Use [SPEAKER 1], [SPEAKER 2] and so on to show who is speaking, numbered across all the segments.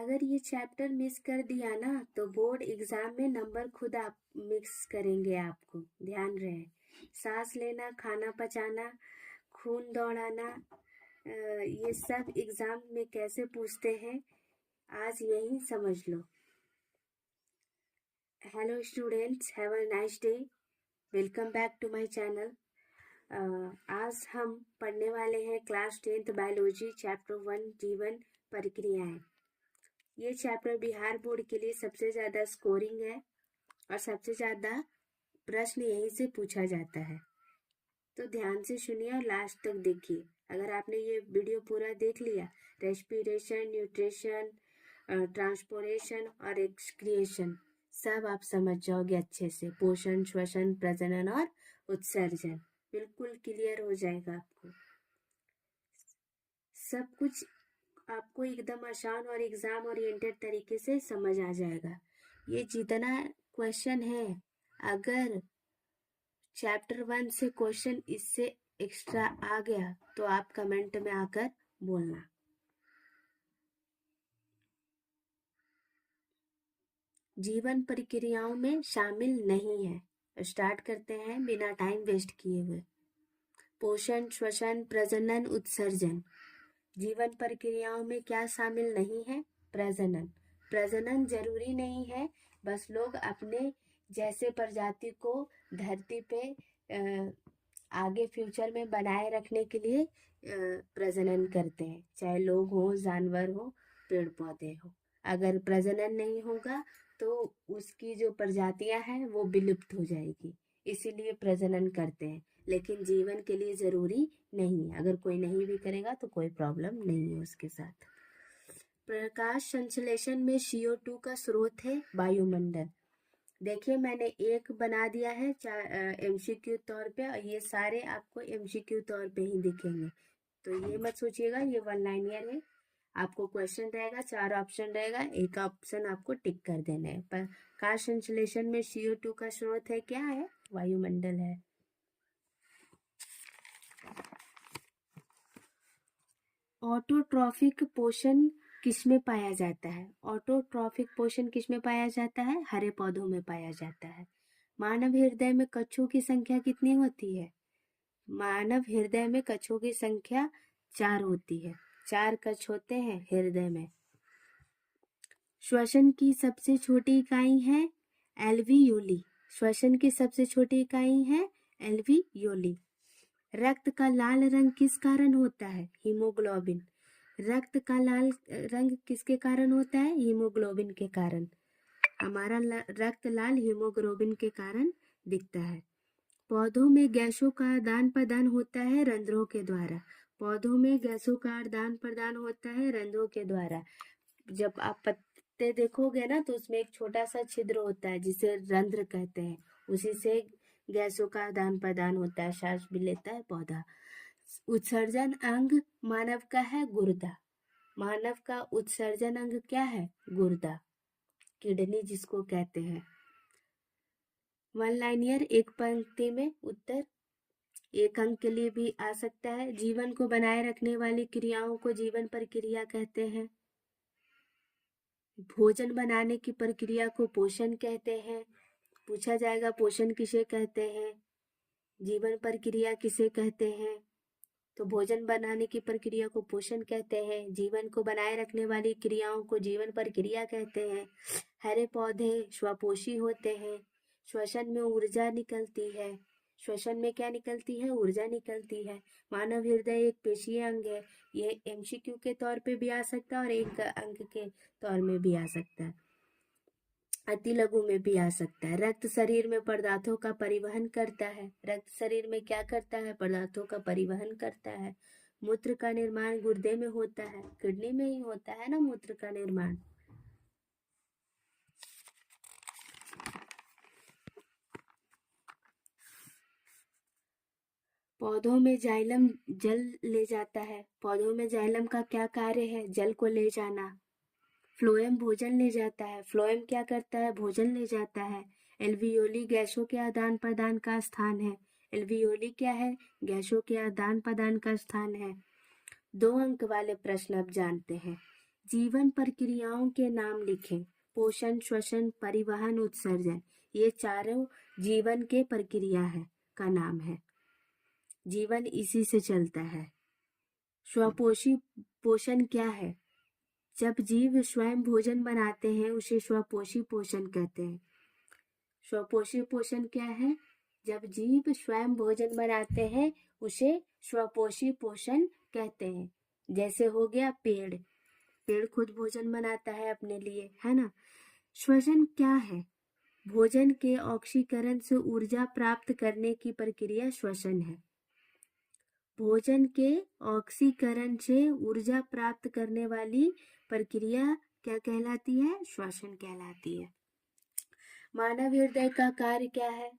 [SPEAKER 1] अगर ये chapter miss कर दिया ना तो बोर्ड एग्जाम में नंबर खुद आप मिक्स करेंगे। आपको ध्यान रहे, सांस लेना, खाना पचाना, खून दौड़ाना, ये सब एग्जाम में कैसे पूछते हैं आज यही समझ लो। Hello students, have a nice day, welcome back to my channel. आज हम पढ़ने वाले हैं क्लास 10th बायोलॉजी चैप्टर 1 जीवन प्रक्रियाएं। ये चैप्टर बिहार बोर्ड के लिए सबसे ज़्यादा स्कोरिंग है और सबसे ज़्यादा प्रश्न यहीं से पूछा जाता है। तो ध्यान से सुनिए और लास्ट तक देखिए। अगर आपने ये वीडियो पूरा देख लिया, रेस्पिरेशन, न्यूट्रिशन, ट्रांसपोर्टेशन और एक्सक्रिएशन सब आप समझ जाओगे अच्छे से। पोषण, श्वसन, प्रजनन और उत्सर्जन बिल्कुल क्लियर हो जाएगा आपको। सब कुछ आपको एकदम आसान और एग्जाम ओरिएंटेड तरीके से समझ आ जाएगा। ये जितना क्वेश्चन है, अगर चैप्टर 1 से क्वेश्चन इससे एक्स्ट्रा आ गया तो आप कमेंट में आकर बोलना। जीवन प्रक्रियाओं में शामिल नहीं है। स्टार्ट करते हैं बिना टाइम वेस्ट किए हुए। पोषण, श्वसन, प्रजनन, उत्सर्जन। जीवन प्रक्रियाओं में क्या शामिल नहीं है? प्रजनन। प्रजनन जरूरी नहीं है, बस लोग अपने जैसे प्रजाति को धरती पे आगे फ्यूचर में बनाए रखने के लिए प्रजनन करते हैं, चाहे लोग हो, जानवर हो, पेड़ पौधे हो। अगर प्रजनन नहीं होगा तो उसकी जो प्रजातियां हैं वो विलुप्त हो जाएगी, इसीलिए प्रजनन करते हैं। लेकिन जीवन के लिए जरूरी नहीं है। अगर कोई नहीं भी करेगा तो कोई प्रॉब्लम नहीं है उसके साथ। प्रकाश संश्लेषण में CO2 का स्रोत है वायुमंडल। देखिए मैंने एक बना दिया है MCQ तौर पे, और ये सारे आपको MCQ तौर पे ही दिखेंगे, तो ये मत सोचिएगा ये वन लाइनर है। आपको क्वेश्चन रहेगा, 4 ऑप्शन रहेगा, एक ऑप्शन आपको टिक कर देना है। प्रकाश संश्लेषण में CO2 का स्रोत है, क्या है? वायुमंडल है। ऑटोट्रॉफिक पोषण किसमें पाया जाता है? ऑटोट्रॉफिक पोषण किसमें पाया जाता है? हरे पौधों में पाया जाता है। मानव हृदय में कच्छों की संख्या कितनी होती है? मानव हृदय में कच्छों की संख्या 4 होती है। 4 कच्छ होते हैं हृदय में। श्वसन की सबसे छोटी इकाई है एल्वियोली। श्वसन की सबसे छोटी इकाई है एल्वियोली। रक्त का लाल रंग किस कारण होता है? हीमोग्लोबिन। रक्त का लाल रंग किसके कारण होता है? हीमोग्लोबिन के कारण। हमारा रक्त लाल हीमोग्लोबिन के कारण दिखता है। पौधों में गैसों का आदान प्रदान होता है रंध्रों के द्वारा। पौधों में गैसों का आदान प्रदान होता है रंध्रों के द्वारा। जब आप पत्ते देखोगे ना तो उसमें एक छोटा सा छिद्र होता है जिसे रंध्र कहते हैं, उसी से गैसों का आदान प्रदान होता है, सांस भी लेता है पौधा। उत्सर्जन अंग मानव का है गुर्दा। मानव का उत्सर्जन अंग क्या है? गुर्दा, किडनी जिसको कहते हैं। वन लाइनियर, एक पंक्ति में उत्तर, एक अंक के लिए भी आ सकता है। जीवन को बनाए रखने वाली क्रियाओं को जीवन प्रक्रिया कहते हैं। भोजन बनाने की प्रक्रिया को पोषण कहते हैं। पूछा जाएगा पोषण किसे कहते हैं, जीवन प्रक्रिया किसे कहते हैं? तो भोजन बनाने की प्रक्रिया को पोषण कहते हैं, जीवन को बनाए रखने वाली क्रियाओं को जीवन प्रक्रिया कहते हैं। हरे पौधे स्वपोषी होते हैं। श्वसन में ऊर्जा निकलती है। श्वसन में क्या निकलती है? ऊर्जा निकलती है। मानव हृदय एक पेशीय अंग है। ये MCQ के तौर पे भी आ सकता है और एक अंक के तौर में भी आ सकता है, अति लघु में भी आ सकता है। रक्त शरीर में पदार्थों का परिवहन करता है। रक्त शरीर में क्या करता है? पदार्थों का परिवहन करता है। मूत्र का निर्माण गुर्दे में होता है, किडनी में ही होता है ना मूत्र का निर्माण। पौधों में जाइलम जल ले जाता है। पौधों में जाइलम का क्या कार्य है? जल को ले जाना। फ्लोएम भोजन ले जाता है। फ्लोएम क्या करता है? भोजन ले जाता है। एल्वियोली गैसों के आदान प्रदान का स्थान है। एल्वियोली क्या है? गैसों के आदान प्रदान का स्थान है। 2 अंक वाले प्रश्न अब जानते हैं। जीवन प्रक्रियाओं के नाम लिखें। पोषण, श्वसन, परिवहन, उत्सर्जन, ये चारों जीवन के प्रक्रिया का नाम है। जीवन इसी से चलता है। स्वपोषी पोषण क्या है? जब जीव स्वयं भोजन बनाते हैं उसे स्वपोषी पोषण कहते हैं। स्वपोषी पोषण क्या है? जब जीव स्वयं भोजन बनाते हैं उसे स्वपोषी पोषण कहते हैं। जैसे हो गया पेड़ खुद भोजन बनाता है अपने लिए, है ना। श्वसन क्या है? भोजन के ऑक्सीकरण से ऊर्जा प्राप्त करने की प्रक्रिया श्वसन है। भोजन के ऑक्सीकरण से ऊर्जा प्राप्त करने वाली प्रक्रिया क्या कहलाती है? श्वसन कहलाती है। मानव हृदय का कार्य क्या है?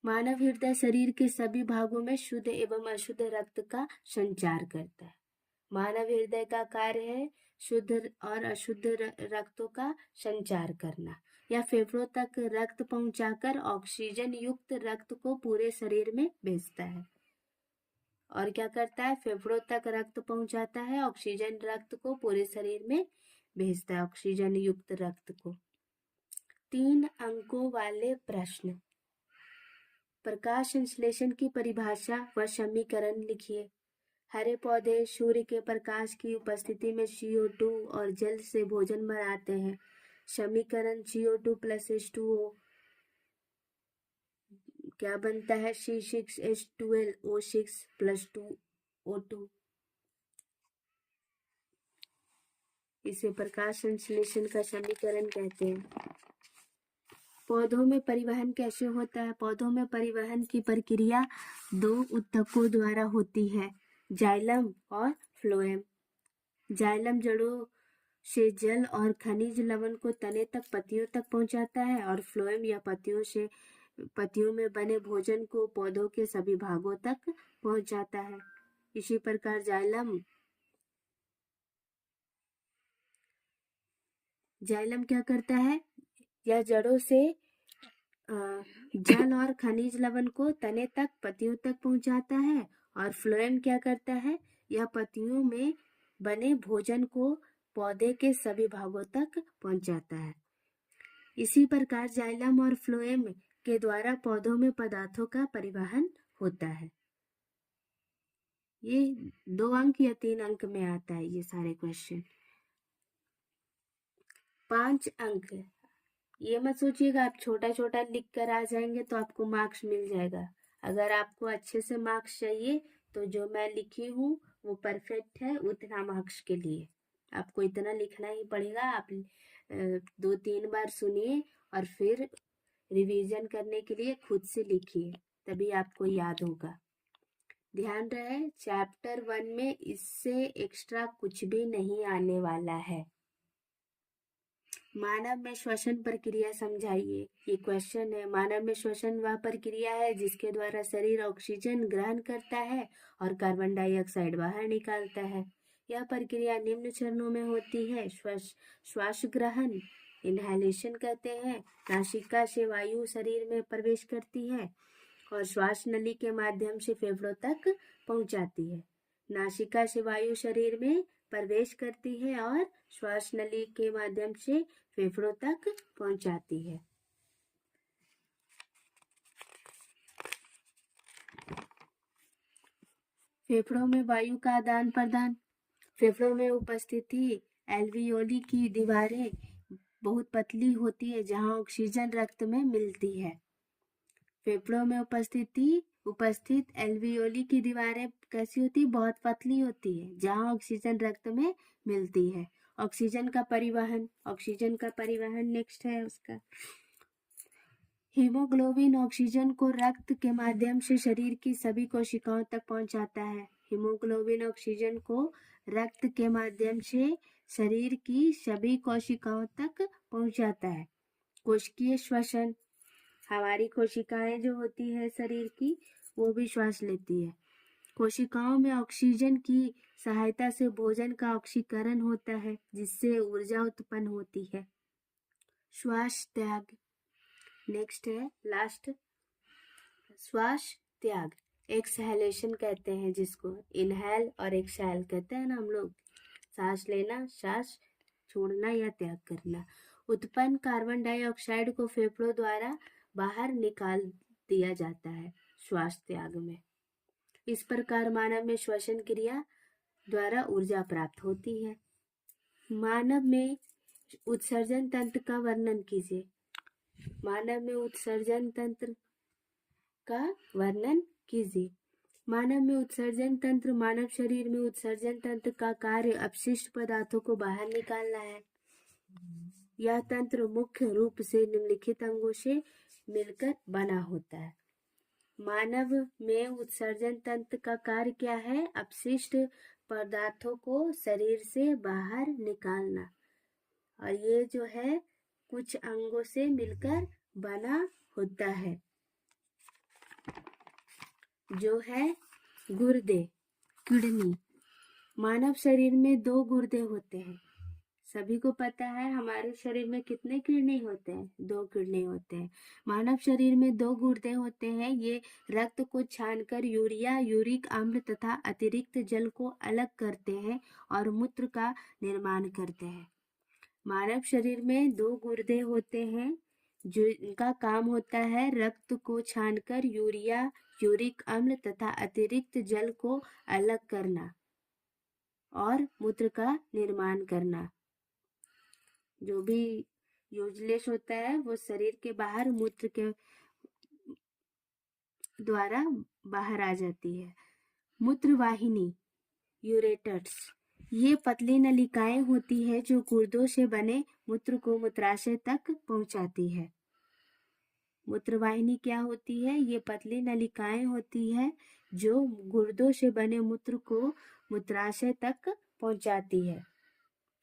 [SPEAKER 1] मानव हृदय शरीर के सभी भागों में शुद्ध एवं अशुद्ध रक्त का संचार करता है। मानव हृदय का कार्य है शुद्ध और अशुद्ध रक्तों का संचार करना, या फेफड़ों तक रक्त पहुंचाकर ऑक्सीजन युक्त रक्त को पूरे शरीर में भेजता है। और क्या करता है? फेफड़ों तक रक्त पहुंचाता है, ऑक्सीजन रक्त को पूरे शरीर में भेजता है, ऑक्सीजन युक्त रक्त को। 3 अंकों वाले प्रश्न। प्रकाश संश्लेषण की परिभाषा व समीकरण लिखिए। हरे पौधे सूर्य के प्रकाश की उपस्थिति में CO2 और जल से भोजन बनाते हैं। समीकरण CO2 + H2O क्या बनता है? C6H12O6 + 2O2। इसे प्रकाश संश्लेषण का समीकरण कहते हैं। पौधों में परिवहन कैसे होता है? पौधों में परिवहन की प्रक्रिया 2 ऊतकों द्वारा होती है, जाइलम और फ्लोएम। जाइलम जड़ों से जल और खनिज लवण को तने तक पत्तियों तक पहुंचाता है, और फ्लोएम या पत्तियों में बने भोजन को पौधों के सभी भागों तक पहुंचाता है। इसी प्रकार जाइलम क्या करता है? यह जड़ों से जल और खनिज लवण को तने तक पत्तियों तक पहुंचाता है, और फ्लोएम क्या करता है? यह पत्तियों में बने भोजन को पौधे के सभी भागों तक पहुंचाता है। इसी प्रकार जाइलम और फ्लोएम के द्वारा पौधों में पदार्थों का परिवहन होता है। ये 2 अंक या 3 अंक में आता है ये सारे क्वेश्चन। 5 अंक। ये मत सोचिएगा आप छोटा छोटा लिख कर आ जाएंगे तो आपको मार्क्स मिल जाएगा। अगर आपको अच्छे से मार्क्स चाहिए तो जो मैं लिखी हूँ वो परफेक्ट है, उतना मार्क्स के लिए आपको इतना लिखना ही पड़ेगा। आप 2-3 बार सुनिए और फिर रिवीजन करने के लिए खुद से लिखिए, तभी आपको याद होगा। ध्यान रहे चैप्टर 1 में इससे एक्स्ट्रा कुछ भी नहीं आने वाला है। मानव में श्वसन प्रक्रिया समझाइए। ये क्वेश्चन है। मानव में श्वसन वह प्रक्रिया है जिसके द्वारा शरीर ऑक्सीजन ग्रहण करता है और कार्बन डाइऑक्साइड बाहर निकालता है। यह प्रक्रिया निम्न चरणों में होती है। श्वास ग्रहण, इनहेलेशन कहते हैं। नासिका से वायु शरीर में प्रवेश करती है और श्वास नली के माध्यम से फेफड़ों तक पहुंचाती है। नासिका से वायु शरीर में प्रवेश करती है और श्वास नली के माध्यम से फेफड़ों तक पहुंचाती है। फेफड़ों में वायु का आदान प्रदान। फेफड़ों में उपस्थिति एल्वियोली की दीवारें बहुत पतली होती है जहां ऑक्सीजन रक्त में मिलती है। फेफड़ों में उपस्थित एल्वियोली की दीवारें कैसी होती है? बहुत पतली होती है जहां ऑक्सीजन रक्त में मिलती है। ऑक्सीजन का परिवहन नेक्स्ट है उसका। हीमोग्लोबिन ऑक्सीजन को रक्त के माध्यम से शरीर की सभी कोशिकाओं तक पहुंचाता है। हीमोग्लोबिन ऑक्सीजन को रक्त के माध्यम से शरीर की सभी कोशिकाओं तक पहुंचाता है। कोशिकीय श्वसन, हमारी कोशिकाएं जो होती है शरीर की वो भी श्वास लेती है। कोशिकाओं में ऑक्सीजन की सहायता से भोजन का ऑक्सीकरण होता है जिससे ऊर्जा उत्पन्न होती है। श्वास त्याग नेक्स्ट है, लास्ट। श्वास त्याग एक्सहेलेशन कहते हैं जिसको, इनहेल और एक्सहेल कहते हैं ना हम लोग। सांस लेना, सांस छोड़ना या त्याग करना। उत्पन्न कार्बन डाइऑक्साइड को फेफड़ों द्वारा बाहर निकाल दिया जाता है श्वास त्याग में। इस प्रकार मानव में श्वसन क्रिया द्वारा ऊर्जा प्राप्त होती है। मानव में उत्सर्जन तंत्र का वर्णन कीजिए। मानव में उत्सर्जन तंत्र का वर्णन कीजिए। मानव में उत्सर्जन तंत्र, मानव शरीर में उत्सर्जन तंत्र का कार्य अपशिष्ट पदार्थों को बाहर निकालना है। यह तंत्र मुख्य रूप से निम्नलिखित अंगों से मिलकर बना होता है। मानव में उत्सर्जन तंत्र का कार्य क्या है? अपशिष्ट पदार्थों को शरीर से बाहर निकालना। और ये जो है कुछ अंगों से मिलकर बना होता है, जो है गुर्दे, किडनी। मानव शरीर में 2 गुर्दे होते हैं। सभी को पता है हमारे शरीर में कितने किडनी होते हैं? 2 किडनी होते हैं। मानव शरीर में 2 गुर्दे होते हैं। ये रक्त को छानकर यूरिया, यूरिक अम्ल तथा अतिरिक्त जल को अलग करते हैं और मूत्र का निर्माण करते हैं। मानव शरीर में 2 गुर्दे होते हैं जिनका काम होता है रक्त को छानकर यूरिया, यूरिक अम्ल तथा अतिरिक्त जल को अलग करना और मूत्र का निर्माण करना। जो भी यूजलेस होता है वो शरीर के बाहर मूत्र के द्वारा बाहर आ जाती है। मूत्रवाहिनी, यूरेटर्स, ये पतली नलिकाएं होती है जो गुर्दों से बने मूत्र को मूत्राशय तक पहुंचाती है। मूत्रवाहिनी क्या होती है? ये पतली नलिकाएं होती है जो गुर्दों से बने मूत्र को मूत्राशय तक पहुंचाती है।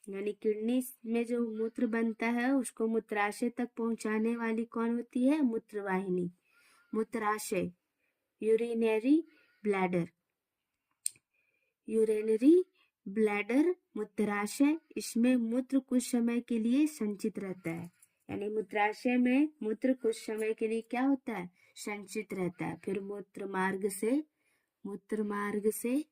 [SPEAKER 1] यानी किडनी में जो मूत्र बनता है उसको मूत्राशय तक पहुंचाने वाली कौन होती है? मूत्रवाहिनी। मूत्राशय, यूरिनरी ब्लैडर, यूरिनरी ब्लैडर, मूत्राशय, इसमें मूत्र कुछ समय के लिए संचित रहता है। यानी मूत्राशय में मूत्र कुछ समय के लिए क्या होता है? संचित रहता है। फिर मूत्र मार्ग से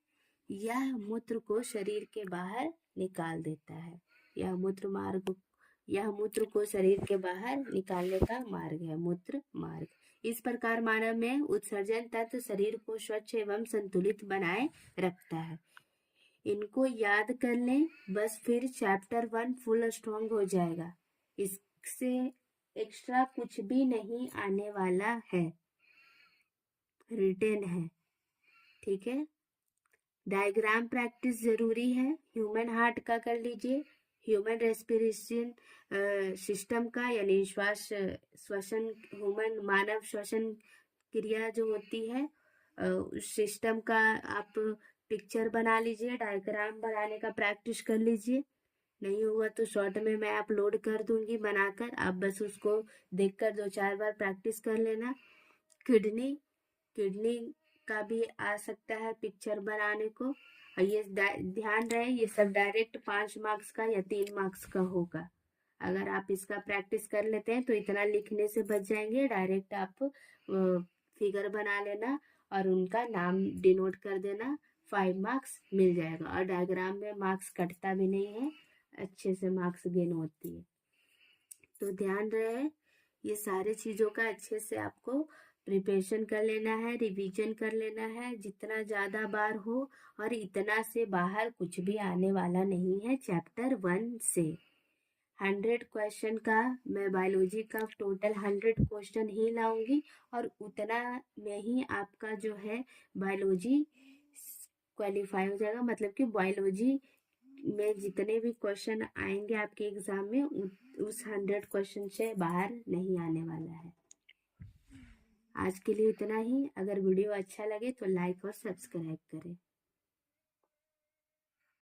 [SPEAKER 1] यह मूत्र को शरीर के बाहर निकाल देता है। यह मूत्र को शरीर के बाहर निकालने का मार्ग है, मूत्र मार्ग। इस प्रकार मानव में उत्सर्जन तंत्र शरीर को स्वच्छ एवं संतुलित बनाए रखता है। इनको याद कर लें बस, फिर चैप्टर 1 फुल स्ट्रॉन्ग हो जाएगा। इससे एक्स्ट्रा कुछ भी नहीं आने वाला है, रिटेन है, ठीक है। डायग्राम प्रैक्टिस जरूरी है। ह्यूमन हार्ट का कर लीजिए, ह्यूमन रेस्पिरेशन सिस्टम का, यानी श्वसन, मानव श्वसन क्रिया जो होती है उस सिस्टम का आप पिक्चर बना लीजिए, डायग्राम बनाने का प्रैक्टिस कर लीजिए। नहीं हुआ तो शॉर्ट में मैं अपलोड कर दूंगी बनाकर, आप बस उसको देखकर 2-4 बार प्रैक्टिस कर लेना। किडनी का भी आ सकता है पिक्चर बनाने को। और ये ध्यान रहे ये सब डायरेक्ट 5 मार्क्स का या 3 मार्क्स का होगा। अगर आप इसका प्रैक्टिस कर लेते हैं तो इतना लिखने से बच जाएंगे। डायरेक्ट आप फिगर बना लेना और उनका नाम डिनोट कर देना, 5 मार्क्स मिल जाएगा। और डायग्राम में मार्क्स कटता भी नहीं है, अच्छे से मार्क्स गेन होती है। तो ध्यान रहे ये सारे चीज़ों का अच्छे से आपको प्रिपरेशन कर लेना है, रिवीजन कर लेना है जितना ज़्यादा बार हो। और इतना से बाहर कुछ भी आने वाला नहीं है। चैप्टर 1 से 100 क्वेश्चन का मैं बायोलॉजी का टोटल 100 क्वेश्चन ही लाऊंगी और उतना में ही आपका जो है बायोलॉजी क्वालिफाई हो जाएगा। मतलब कि बायोलॉजी में जितने भी क्वेश्चन आएंगे आपके एग्जाम में उस 100 क्वेश्चन से बाहर नहीं आने वाला है। आज के लिए इतना ही। अगर वीडियो अच्छा लगे तो लाइक और सब्सक्राइब करें।